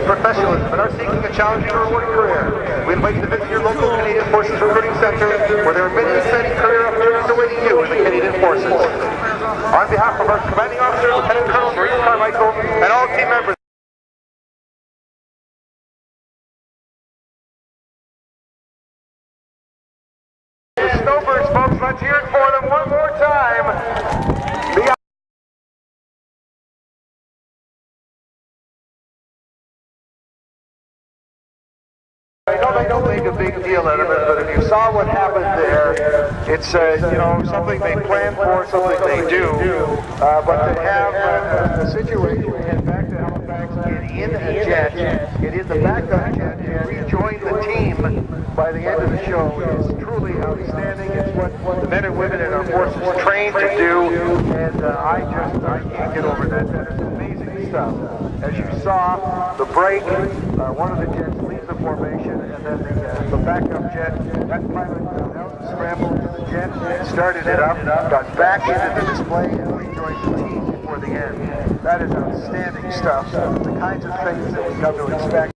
professionalism and are seeking a challenging and rewarding career. We invite you to visit your local Canadian Forces Recruiting Centre, where there are many exciting career opportunities awaiting you in the Canadian Forces. On behalf of our Commanding Officer, Lieutenant Colonel Maurice Carmichael, and all team members, the Snowbirds, folks, let's hear it for them one more time. I know they don't make a big deal out of it, but if you saw what happened there, it's something they plan for, something they do. But to have a situation where you head back to Halifax, get in a jet, get in the backup jet, and rejoin the team by the end of the show is truly outstanding. It's what the men and women in our forces trained to do, and I can't get over that. That is amazing stuff. As you saw, the break, one of the jets leaves the formation, and then the backup jet, that pilot got out and scrambled to the jet, started it up, got back into the display, and rejoined the team before the end. That is outstanding stuff. The kinds of things that we come to expect